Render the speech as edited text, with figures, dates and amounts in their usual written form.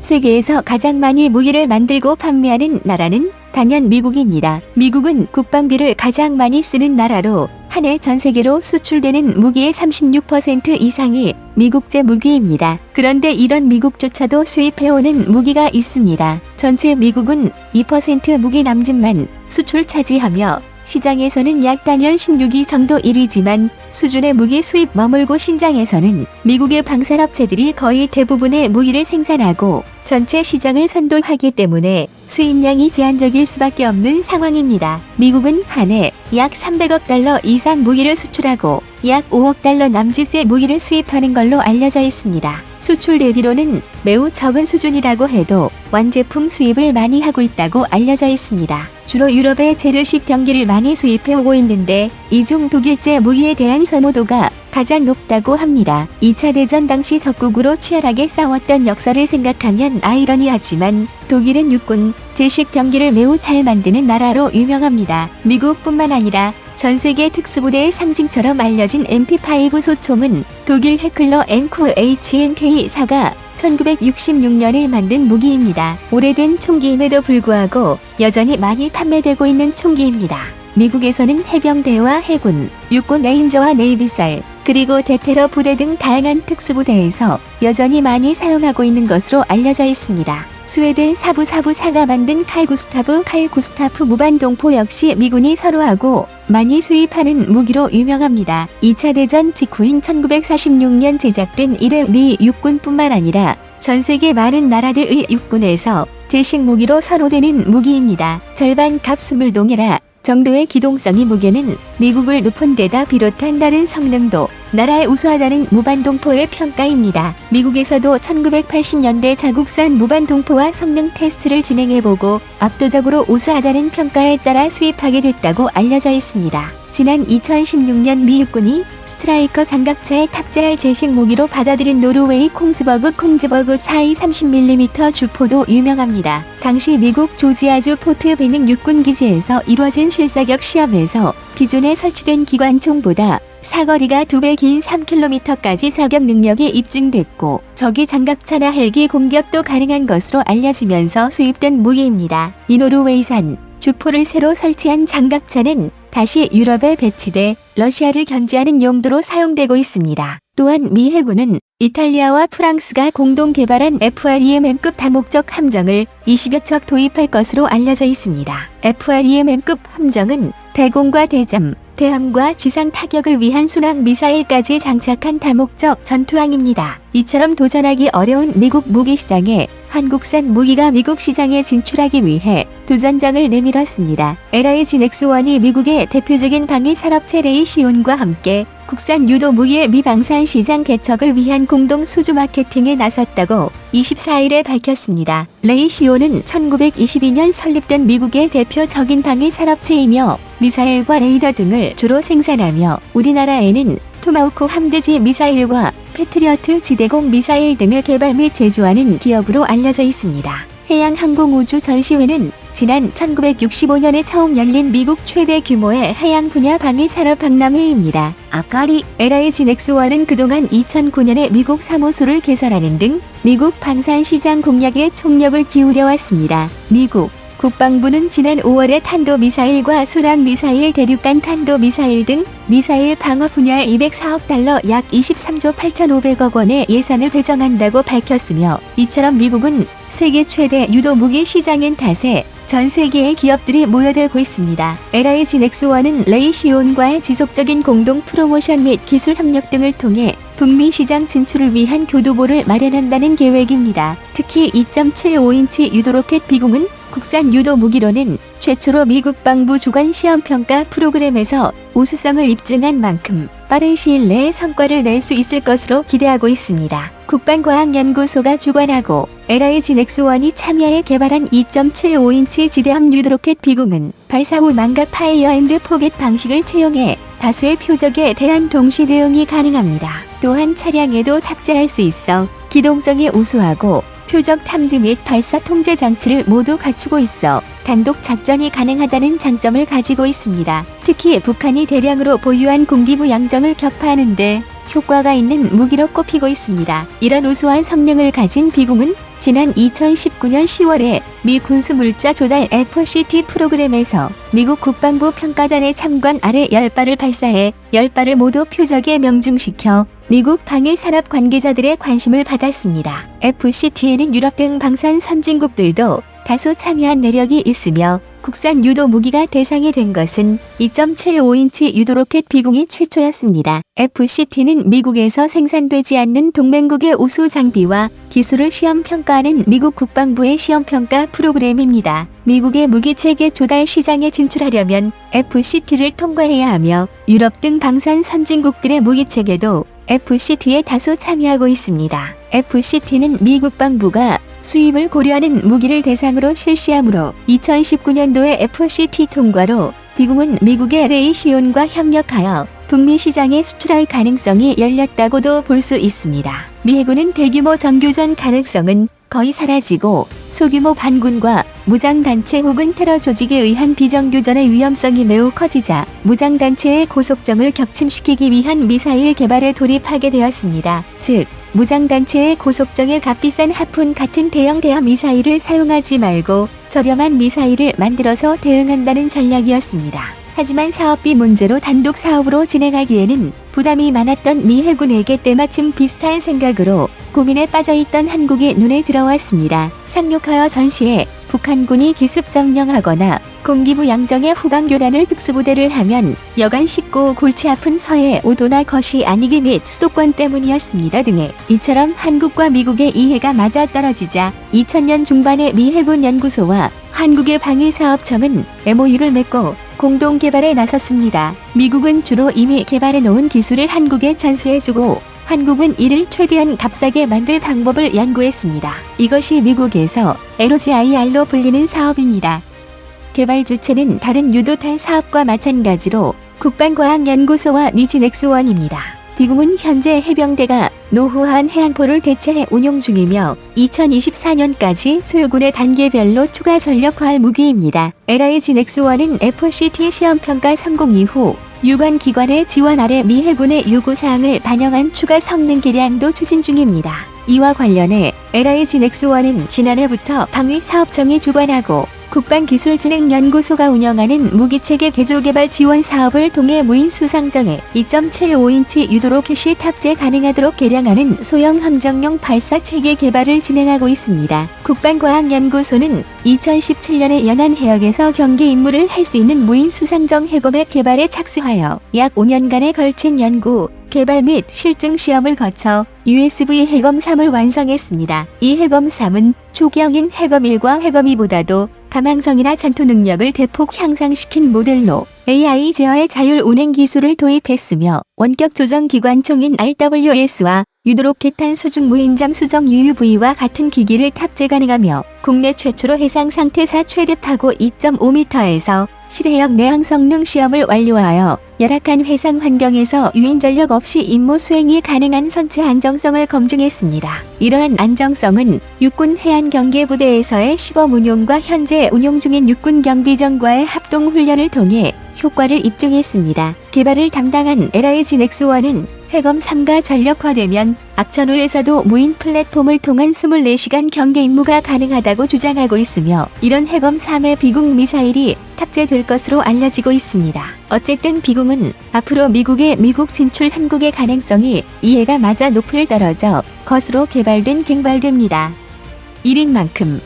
세계에서 가장 많이 무기를 만들고 판매하는 나라는 단연 미국입니다. 미국은 국방비를 가장 많이 쓰는 나라로 한 해 전 세계로 수출되는 무기의 36% 이상이 미국제 무기입니다. 그런데 이런 미국조차도 수입해오는 무기가 있습니다. 전체 미국은 2% 무기 남짓만 수출 차지하며 시장에서는 약 단연 16위 정도 1위지만 수준의 무기 수입 머물고 신장에서는 미국의 방산업체들이 거의 대부분의 무기를 생산하고 전체 시장을 선도하기 때문에 수입량이 제한적일 수밖에 없는 상황입니다. 미국은 한 해 약 300억 달러 이상 무기를 수출하고 약 5억 달러 남짓의 무기를 수입하는 걸로 알려져 있습니다. 수출 대비로는 매우 적은 수준이라고 해도 완제품 수입을 많이 하고 있다고 알려져 있습니다. 주로 유럽의 재래식 병기를 많이 수입해오고 있는데 이 중 독일제 무기에 대한 선호도가 가장 높다고 합니다. 2차 대전 당시 적국으로 치열하게 싸웠던 역사를 생각하면 아이러니하지만 독일은 육군, 제식 병기를 매우 잘 만드는 나라로 유명합니다. 미국뿐만 아니라 전 세계 특수부대의 상징처럼 알려진 MP5 소총은 독일 해클러 앵코 HNK4가 1966년에 만든 무기입니다. 오래된 총기임에도 불구하고 여전히 많이 판매되고 있는 총기입니다. 미국에서는 해병대와 해군, 육군 레인저와 네이비설, 그리고 대테러 부대 등 다양한 특수부대에서 여전히 많이 사용하고 있는 것으로 알려져 있습니다. 스웨덴 사부사가 만든 칼 구스타프 무반동포 역시 미군이 선호하고 많이 수입하는 무기로 유명합니다. 2차 대전 직후인 1946년 제작된 1회 미 육군뿐만 아니라 전 세계 많은 나라들의 육군에서 제식 무기로 선호되는 무기입니다. 절반 값 20동이라 정도의 기동성이 무게는 미국을 높은 데다 비롯한 다른 성능도 나라에 우수하다는 무반동포의 평가입니다. 미국에서도 1980년대 자국산 무반동포와 성능 테스트를 진행해보고 압도적으로 우수하다는 평가에 따라 수입하게 됐다고 알려져 있습니다. 지난 2016년 미 육군이 스트라이커 장갑차에 탑재할 제식 무기로 받아들인 노르웨이 콩즈버그 4의 30mm 주포도 유명합니다. 당시 미국 조지아주 포트 베닝 육군기지에서 이뤄진 실사격 시험에서 기존에 설치된 기관총보다 사거리가 2배 긴 3km까지 사격 능력이 입증됐고 적이 장갑차나 헬기 공격도 가능한 것으로 알려지면서 수입된 무기입니다. 이 노르웨이산 주포를 새로 설치한 장갑차는 다시 유럽에 배치돼 러시아를 견제하는 용도로 사용되고 있습니다. 또한 미 해군은 이탈리아와 프랑스가 공동 개발한 FREMM급 다목적 함정을 20여 척 도입할 것으로 알려져 있습니다. FREMM급 함정은 대공과 대잠, 대함과 지상 타격을 위한 순항 미사일까지 장착한 다목적 전투함입니다. 이처럼 도전하기 어려운 미국 무기 시장에 한국산 무기가 미국 시장에 진출하기 위해 도전장을 내밀었습니다. LIG 넥스원이 미국의 대표적인 방위 산업체 레이시온과 함께 국산 유도 무기의 미방산 시장 개척을 위한 공동 수주 마케팅에 나섰다고 24일에 밝혔습니다. 레이시온은 1922년 설립된 미국의 대표적인 방위 산업체이며 미사일과 레이더 등을 주로 생산하며 우리나라에는 토마호크 함대지 미사일과 패트리어트 지대공 미사일 등을 개발 및 제조하는 기업으로 알려져 있습니다. 해양항공우주 전시회는 지난 1965년에 처음 열린 미국 최대 규모의 해양 분야 방위 산업 박람회입니다. LIG 넥스원은 그동안 2009년에 미국 사무소를 개설하는 등 미국 방산 시장 공략에 총력을 기울여 왔습니다. 미국 국방부는 지난 5월에 탄도미사일과 순항미사일, 대륙간 탄도미사일 등 미사일 방어 분야에 204억 달러 약 23조 8,500억 원의 예산을 배정한다고 밝혔으며 이처럼 미국은 세계 최대 유도 무기 시장인 탓에 전 세계의 기업들이 모여들고 있습니다. LIG 넥스원은 레이시온과의 지속적인 공동 프로모션 및 기술 협력 등을 통해 북미 시장 진출을 위한 교두보를 마련한다는 계획입니다. 특히 2.75인치 유도로켓 비공은 국산 유도 무기로는 최초로 미 국방부 주관 시험평가 프로그램에서 우수성을 입증한 만큼 빠른 시일 내에 성과를 낼 수 있을 것으로 기대하고 있습니다. 국방과학연구소가 주관하고 LIG 넥스원이 참여해 개발한 2.75인치 지대함 유도로켓 비공은 발사 후 망각 파이어 앤드 포겟 방식을 채용해 다수의 표적에 대한 동시 대응이 가능합니다. 또한 차량에도 탑재할 수 있어 기동성이 우수하고 표적 탐지 및 발사 통제 장치를 모두 갖추고 있어 단독 작전이 가능하다는 장점을 가지고 있습니다. 특히 북한이 대량으로 보유한 공기부 양정을 격파하는데 효과가 있는 무기로 꼽히고 있습니다. 이런 우수한 성능을 가진 비공은 지난 2019년 10월에 미 군수물자 조달 FCT 프로그램에서 미국 국방부 평가단의 참관 아래 10발을 발사해 10발을 모두 표적에 명중시켜 미국 방위 산업 관계자들의 관심을 받았습니다. FCT에는 유럽 등 방산 선진국들도 다수 참여한 내력이 있으며 국산 유도 무기가 대상이 된 것은 2.75인치 유도 로켓 비공이 최초였습니다. FCT는 미국에서 생산되지 않는 동맹국의 우수 장비와 기술을 시험 평가하는 미국 국방부의 시험평가 프로그램입니다. 미국의 무기체계 조달 시장에 진출하려면 FCT를 통과해야 하며 유럽 등 방산 선진국들의 무기체계도 FCT에 다수 참여하고 있습니다. FCT는 미 국방부가 수입을 고려하는 무기를 대상으로 실시하므로 2019년도에 FCT 통과로 비공은 미국의 레이시온과 협력하여 북미 시장에 수출할 가능성이 열렸다고도 볼 수 있습니다. 미 해군은 대규모 정교전 가능성은 거의 사라지고 소규모 반군과 무장단체 혹은 테러 조직에 의한 비정교전의 위험성이 매우 커지자 무장단체의 고속정을 격침시키기 위한 미사일 개발에 돌입하게 되었습니다. 즉, 무장단체의 고속정에 값비싼 하푼 같은 대형 대함 미사일을 사용하지 말고 저렴한 미사일을 만들어서 대응한다는 전략이었습니다. 하지만 사업비 문제로 단독 사업으로 진행하기에는 부담이 많았던 미 해군에게 때마침 비슷한 생각으로 고민에 빠져있던 한국이 눈에 들어왔습니다. 상륙하여 전시에 북한군이 기습 점령하거나 공기부 양정의 후방교란을 특수부대를 하면 여간 쉽고 골치 아픈 서해 오도나 것이 아니기 및 수도권 때문이었습니다 등의 이처럼 한국과 미국의 이해가 맞아떨어지자 2000년 중반에 미 해군 연구소와 한국의 방위사업청은 MOU를 맺고 공동 개발에 나섰습니다. 미국은 주로 이미 개발해 놓은 기술을 한국에 전수해주고 한국은 이를 최대한 값싸게 만들 방법을 연구했습니다. 이것이 미국에서 LOGIR로 불리는 사업입니다. 개발 주체는 다른 유도탄 사업과 마찬가지로 국방과학연구소와 니지넥스원입니다. 비공은 현재 해병대가 노후한 해안포를 대체해 운용 중이며 2024년까지 소요군의 단계별로 추가 전력화할 무기입니다. LIG넥스원은 FCT 시험평가 성공 이후 유관 기관의 지원 아래 미 해군의 요구사항을 반영한 추가 성능 개량도 추진 중입니다. 이와 관련해 LIG넥스원은 지난해부터 방위사업청이 주관하고 국방기술진흥연구소가 운영하는 무기체계 개조개발 지원 사업을 통해 무인 수상정에 2.75인치 유도 로켓이 탑재 가능하도록 개량하는 소형 함정용 발사체계 개발을 진행하고 있습니다. 국방과학연구소는 2017년에 연안해역에서 경계 임무를 할 수 있는 무인 수상정 해검의 개발에 착수하여 약 5년간에 걸친 연구, 개발 및 실증 시험을 거쳐 USV 해검3을 완성했습니다. 이 해검3은 초기형인 해검1과 해검2보다도 감항성이나 전투 능력을 대폭 향상시킨 모델로 AI 제어의 자율 운행 기술을 도입했으며 원격 조정 기관총인 RWS와 유도로켓탄 수중 무인잠 수정 UUV와 같은 기기를 탑재 가능하며 국내 최초로 해상 상태사 최대 파고 2.5m에서 실해역 내항 성능 시험을 완료하여 열악한 해상 환경에서 유인 전력 없이 임무 수행이 가능한 선체 안정성을 검증했습니다. 이러한 안정성은 육군 해안경계부대에서의 시범 운용과 현재 운용 중인 육군 경비정과의 합동 훈련을 통해 효과를 입증했습니다. 개발을 담당한 LIG넥스원은 해검3가 전력화되면 악천후에서도 무인 플랫폼을 통한 24시간 경계 임무가 가능하다고 주장하고 있으며 이런 해검3의 비공 미사일이 탑재될 것으로 알려지고 있습니다. 어쨌든 비공은 앞으로 미국의 미국 진출 한국의 가능성이 이해가 맞아 높을 떨어져 것으로 개발된 갱발됩니다. 1인 만큼